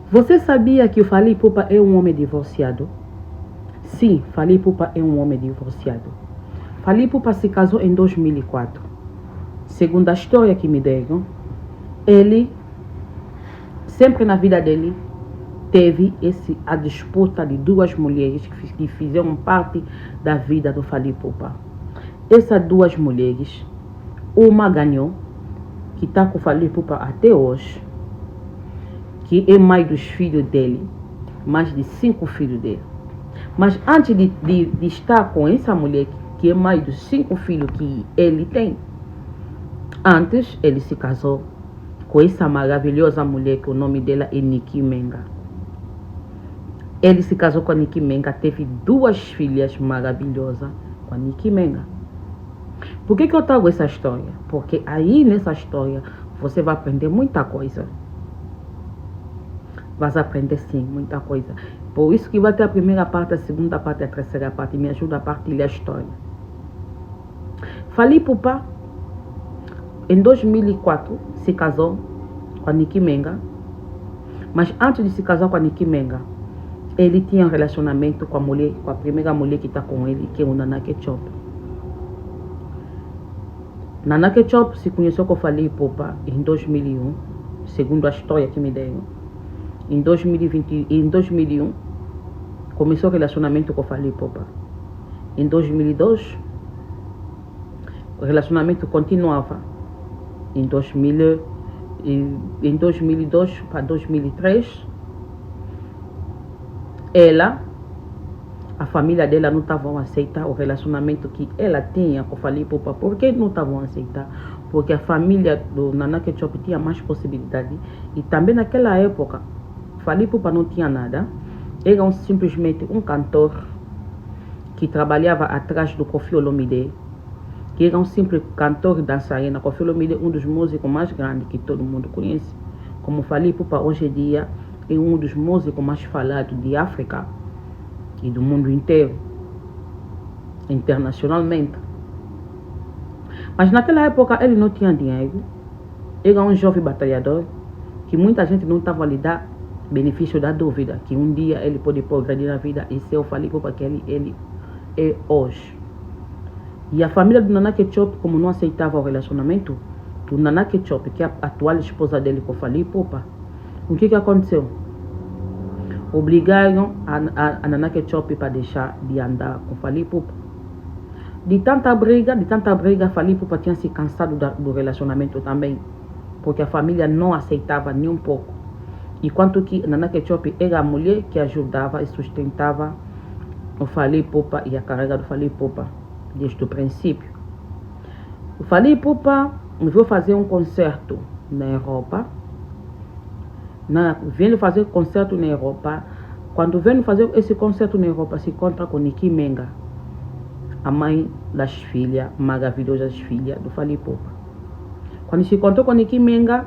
Você sabia que o Fally Ipupa é um homem divorciado? Sim, Fally Ipupa é um homem divorciado. Fally Ipupa se casou em 2004. Segundo a história que me deram, ele, sempre na vida dele, teve a disputa de duas mulheres que fizeram parte da vida do Fally Ipupa. Essas duas mulheres, uma ganhou, que está com o Fally Ipupa até hoje, que é mãe dos filhos dele, mais de 5 filhos dele. Mas antes de estar com essa mulher, que é mãe dos 5 filhos que ele tem, antes ele se casou com essa maravilhosa mulher, que o nome dela é Niki Menga. Ele se casou com a Niki Menga, teve 2 filhas maravilhosas com a Niki Menga. Por que eu trago essa história? Porque aí nessa história você vai aprender muita coisa. Vai aprender sim, muita coisa. Por isso que vai ter a primeira parte, a segunda parte e a terceira parte. Me ajuda a partilhar a história. Fally Ipupa, em 2004, se casou com a Niki Menga. Mas antes de se casar com a Niki Menga, ele tinha um relacionamento com a mulher, com a primeira mulher que está com ele, que é o Nana Ketchup. Nana Ketchup se conheceu com o Fally Ipupa em 2001, segundo a história que me deram. Em 2001, começou o relacionamento com o Fally Ipupa. Em 2002, o relacionamento continuava. Em 2002 para 2003, a família dela não estavam a aceitar o relacionamento que ela tinha com o Fally Ipupa. Por que não estavam a aceitar? Porque a família do Nana Ketchup tinha mais possibilidade. E também naquela época, Fally Ipupa não tinha nada. Era simplesmente um cantor que trabalhava atrás do Koffi Olomide, que era um simples cantor dançarina. Koffi Olomide é um dos músicos mais grandes que todo mundo conhece. Como Fally Ipupa hoje em dia é um dos músicos mais falados de África e do mundo inteiro, internacionalmente. Mas naquela época ele não tinha dinheiro. Era um jovem batalhador que muita gente não estava a lhe dar benefício da dúvida, que um dia ele pode progredir na vida e ser o Fally Ipupa que ele é hoje. E a família do Nana Ketchup, como não aceitava o relacionamento do Nana Ketchup, que é a atual esposa dele com o Fally Ipupa, o que aconteceu? Obrigaram a Nana Ketchup para deixar de andar com o Fally Ipupa. De tanta briga, Fally Ipupa tinha se cansado do relacionamento também, porque a família não aceitava nem um pouco. Enquanto que Nana Ketchup era a mulher que ajudava e sustentava o Fally Ipupa e a carreira do Fally Ipupa desde o princípio. O Fally Ipupa veio fazer um concerto na Europa. Vendo fazer concerto na Europa. Quando vem fazer esse concerto na Europa, se encontra com Niki Menga, a mãe das filhas, maravilhosas filhas do Fally Ipupa. Quando se encontrou com Niki Menga,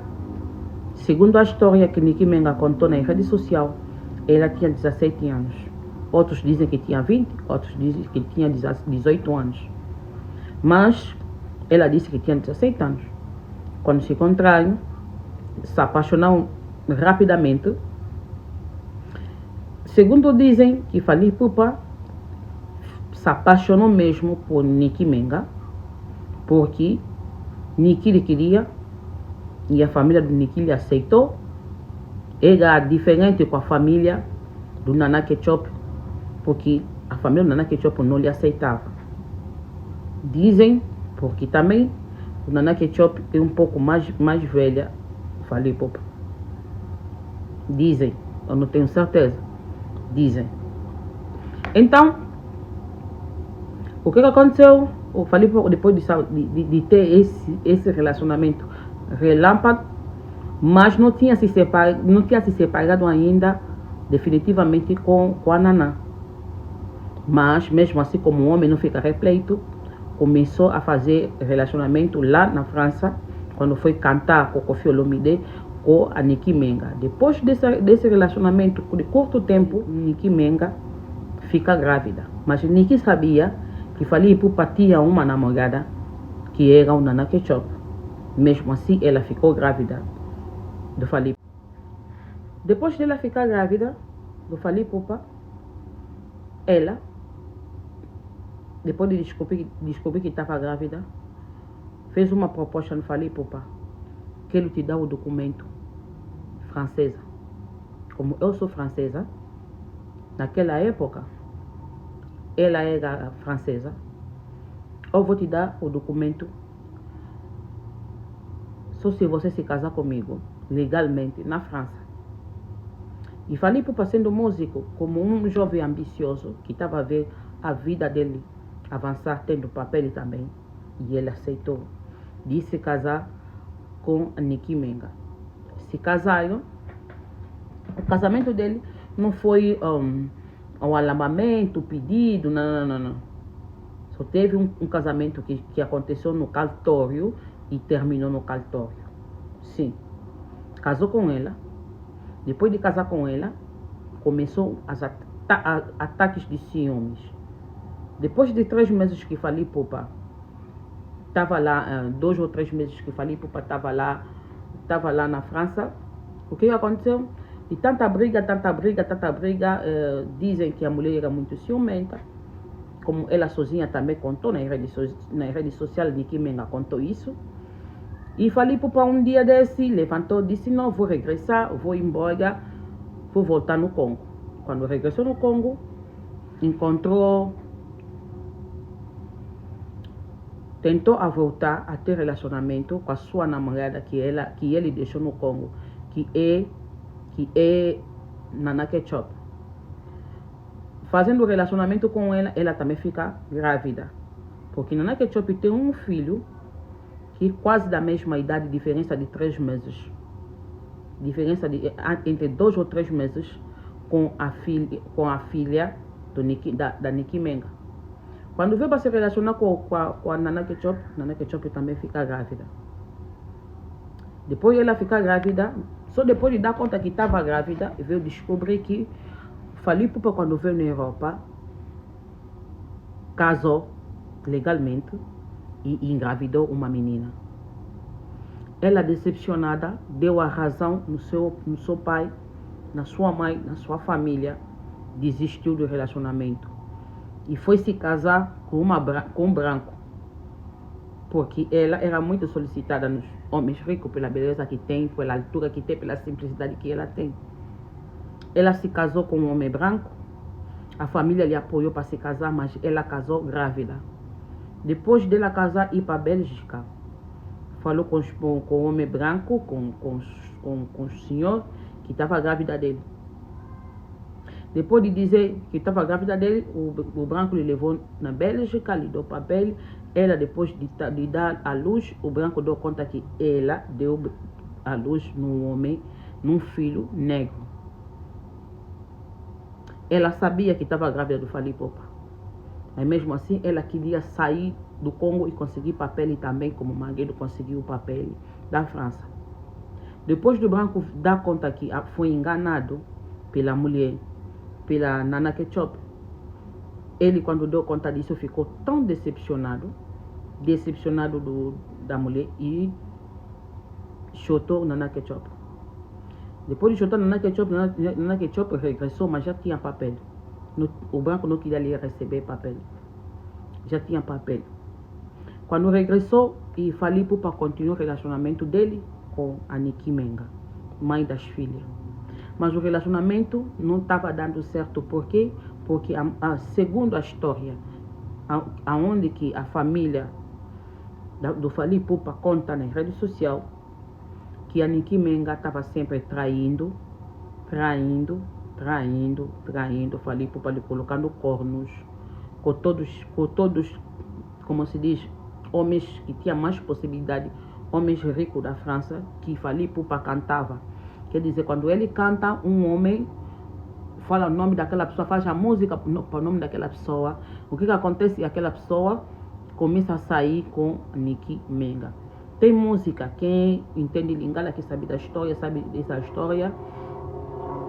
segundo a história que Niki Menga contou na rede social, ela tinha 17 anos. Outros dizem que tinha 20, outros dizem que tinha 18 anos. Mas ela disse que tinha 17 anos. Quando se encontraram, se apaixonaram rapidamente. Segundo dizem que Fally Ipupa se apaixonou mesmo por Niki Menga, porque Niki lhe queria e a família do Niki lhe aceitou. Era diferente com a família do Nana Ketchup, porque a família do Nana Ketchup não lhe aceitava. Dizem, porque também o Nana Ketchup é um pouco mais velha do Fally Ipupa. Dizem, eu não tenho certeza. Dizem. Então, o que aconteceu? O Fally Ipupa, depois de ter esse relacionamento relâmpago, mas não tinha se separado ainda definitivamente com a Nana. Mas mesmo assim, como o homem não fica repleito, começou a fazer relacionamento lá na França, quando foi cantar com o Koffi Olomide, com a Niki Menga. Depois desse relacionamento de curto tempo, Niki Menga fica grávida. Mas Niki sabia que Fally Ipupa tinha uma namorada que era o Nana Ketchup. Mesmo assim, ela ficou grávida do Fally Ipupa. Depois dela ficar grávida do Fally Ipupa, ela, depois de descobrir que estava grávida, fez uma proposta no Fally Ipupa, que ele te dá o documento francesa. Como eu sou francesa, naquela época, ela era francesa, eu vou te dar o documento só se você se casar comigo, legalmente, na França. E Fally Ipupa, sendo músico, como um jovem ambicioso, que estava a ver a vida dele avançar, tendo papel também, e ele aceitou de se casar com a Nicky Menga. Se casaram. O casamento dele não foi um alambamento, pedido, não. Só teve um casamento que aconteceu no cartório e terminou no cartório. Sim. Casou com ela. Depois de casar com ela, começou os ataques de ciúmes. Depois de 3 meses que Fally Ipupa estava lá, 2 ou 3 meses que Fally Ipupa estava lá na França, o que aconteceu? E tanta briga, dizem que a mulher era muito ciumenta, como ela sozinha também contou na rede social, Nicky Menga contou isso. E Fally Ipupa um dia desse levantou, disse: não, vou regressar, vou embora, vou voltar no Congo. Quando regressou no Congo, tentou a voltar a ter relacionamento com a sua namorada que ele deixou no Congo, que é Nana Ketchup. Fazendo relacionamento com ela, ela também fica grávida. Porque Nana Ketchup tem um filho que quase da mesma idade, diferença de 3 meses. Diferença entre 2 ou 3 meses com a filha da Nicky Menga. Quando veio para se relacionar com a Nana Ketchup também fica grávida. Depois ela fica grávida, só depois de dar conta que estava grávida, veio descobrir que Fally Ipupa, quando veio na Europa, casou legalmente e engravidou uma menina. Ela, decepcionada, deu a razão no seu pai, na sua mãe, na sua família, desistiu do relacionamento e foi se casar com um branco, porque ela era muito solicitada nos homens ricos pela beleza que tem, pela altura que tem, pela simplicidade que ela tem. Ela se casou com um homem branco, a família lhe apoiou para se casar, mas ela casou grávida. Depois dela casar, ir para a Bélgica, falou com o homem branco, com o senhor que estava grávida dele. Depois de dizer que estava grávida dele, o branco lhe levou na Bélgica, lhe deu papel. Ela, depois de dar a luz, o branco deu conta que ela deu a luz num filho negro. Ela sabia que estava grávida do Fally Ipupa. Mas mesmo assim, ela queria sair do Congo e conseguir papel também, como o marido conseguiu o papel da França. Depois do branco dar conta que foi enganado pela mulher, pela Nana Ketchup, ele, quando deu conta disso, ficou tão decepcionado da mulher e chutou Nana Ketchup. Depois de chutar Nana Ketchup regressou, mas já tinha papel. O branco não queria lhe receber papel. Já tinha papel. Quando regressou, e Fally Ipupa continuou o relacionamento dele com a Nicky Menga, mãe das filhas. Mas o relacionamento não estava dando certo. Por quê? Porque, segundo a história, aonde que a família do Fally Ipupa conta na rede social, que a Nicky Menga estava sempre traindo Fally Ipupa, lhe colocando cornos com todos, como se diz, homens que tinham mais possibilidade, homens ricos da França, que Fally Ipupa cantava. Quer dizer, quando ele canta, um homem fala o nome daquela pessoa, faz a música para o nome daquela pessoa. O que acontece? Aquela pessoa começa a sair com Nicky Menga. Tem música, quem entende Lingala, que sabe da história, sabe dessa história.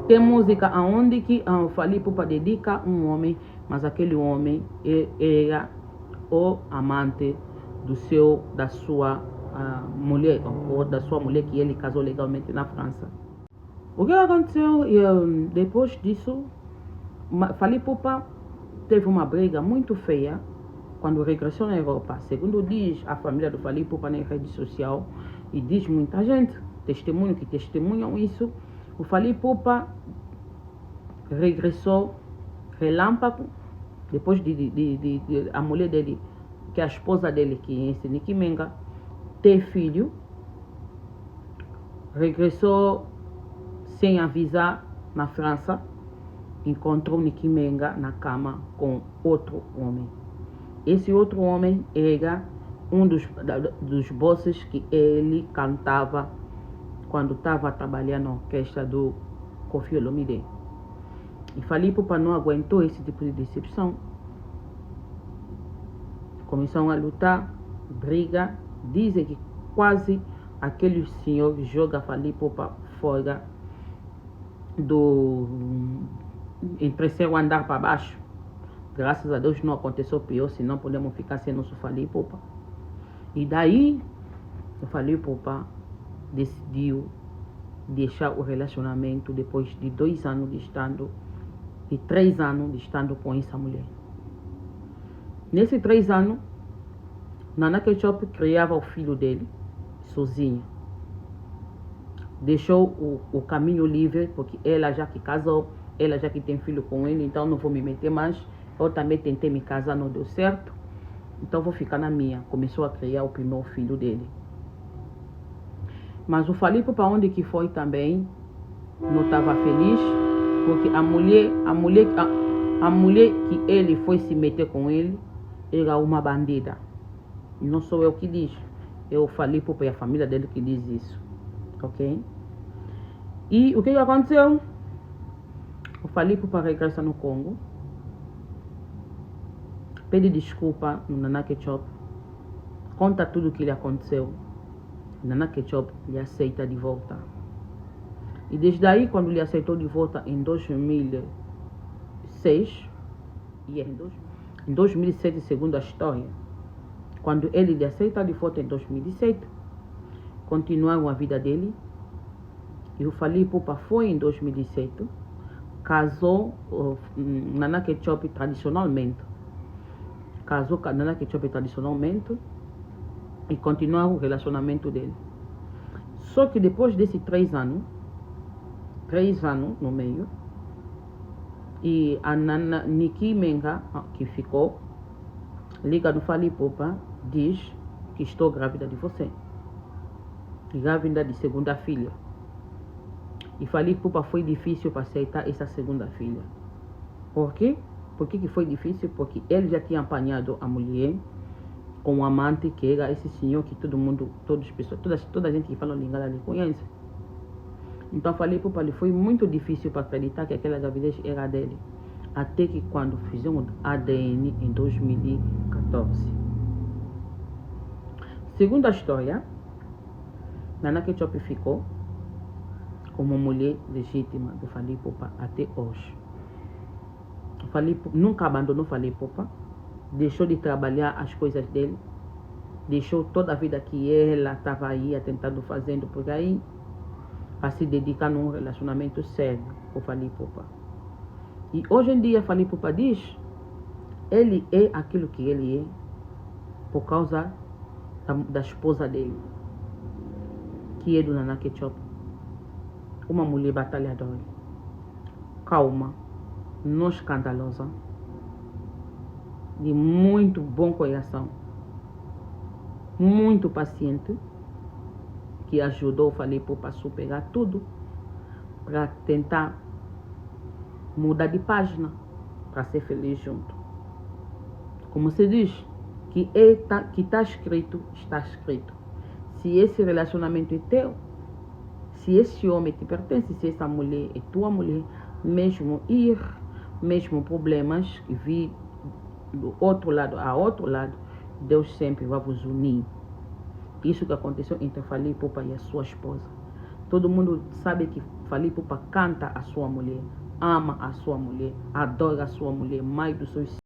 Tem música onde que Fally Ipupa dedica um homem, mas aquele homem era o amante da sua mulher, ou da sua mulher que ele casou legalmente na França. O que aconteceu? E, depois disso, Fally Ipupa teve uma briga muito feia quando regressou na Europa. Segundo diz a família do Fally Ipupa na rede social, e diz muita gente, testemunho que testemunham isso, o Fally Ipupa regressou relâmpago, depois de a mulher dele, que é a esposa dele, que é Nicky Menga, ter filho, regressou sem avisar na França, encontrou Nicky Menga na cama com outro homem. Esse outro homem era um dos bosses que ele cantava quando estava trabalhando na orquestra do Koffi Olomide. E Fally Ipupa não aguentou esse tipo de decepção. Começaram a lutar, briga. Dizem que quase aquele senhor joga Fally Ipupa fora em terceiro andar para baixo. Graças a Deus não aconteceu pior, senão podemos ficar sem nosso Fally Ipupa. E daí, o Fally Ipupa decidiu deixar o relacionamento depois de 2 anos de 3 anos de estando com essa mulher. Nesses 3 anos, Nana Ketchup criava o filho dele sozinha. Deixou o caminho livre, porque ela já que casou, ela já que tem filho com ele, então não vou me meter mais. Eu também tentei me casar, não deu certo, então vou ficar na minha. Começou a criar o primeiro filho dele. Mas o Fally Ipupa, onde que foi também, não estava feliz, porque a mulher que ele foi se meter com ele era uma bandida. Não sou eu que diz, é o Fally Ipupa e a família dele que diz isso, ok? E o que aconteceu? O Fally Ipupa regressa no Congo, pede desculpa no Nana Ketchup, conta tudo o que lhe aconteceu. Nana Ketchup lhe aceita de volta. E desde aí, quando lhe aceitou de volta em 2006, e em 2007, segundo a história, quando ele lhe aceita de volta em 2007, continuaram a vida dele. E o Fally Ipupa foi em 2007, casou Nana Ketchup tradicionalmente. Casou com Nana Ketchup tradicionalmente e continuaram o relacionamento dele. Só que depois desses 3 anos no meio, e a Nana Nicky Menga, que ficou, liga no Fally Ipupa, diz que estou grávida de você. Grávida de segunda filha. E Fally Ipupa foi difícil para aceitar essa segunda filha. Por quê? Por que foi difícil? Porque ele já tinha apanhado a mulher com um amante que era esse senhor que todo mundo, toda a gente que fala Lingala lhe conhece. Então Fally Ipupa foi muito difícil para acreditar que aquela gravidez era dele. Até que quando fizemos ADN em 2014. Segundo a história, Nana Ketchup ficou como mulher legítima do Fally Ipupa até hoje. Fally Ipupa nunca abandonou Fally Ipupa, deixou de trabalhar as coisas dele, deixou toda a vida que ela estava aí tentando fazendo por aí, a se dedicar num relacionamento sério com Fally Ipupa. E hoje em dia Fally Ipupa diz, ele é aquilo que ele é por causa da esposa dele, que é do Nana Ketchup, uma mulher batalhadora, calma, não escandalosa, de muito bom coração, muito paciente, que ajudou o Fally Ipupa a superar tudo, para tentar mudar de página, para ser feliz junto. Como se diz, que está escrito, está escrito. Se esse relacionamento é teu, se esse homem te pertence, se essa mulher é tua mulher, mesmo problemas que vi do outro lado a outro lado, Deus sempre vai vos unir. Isso que aconteceu entre Fally Ipupa e a sua esposa. Todo mundo sabe que Fally Ipupa canta a sua mulher, ama a sua mulher, adora a sua mulher mais dos seus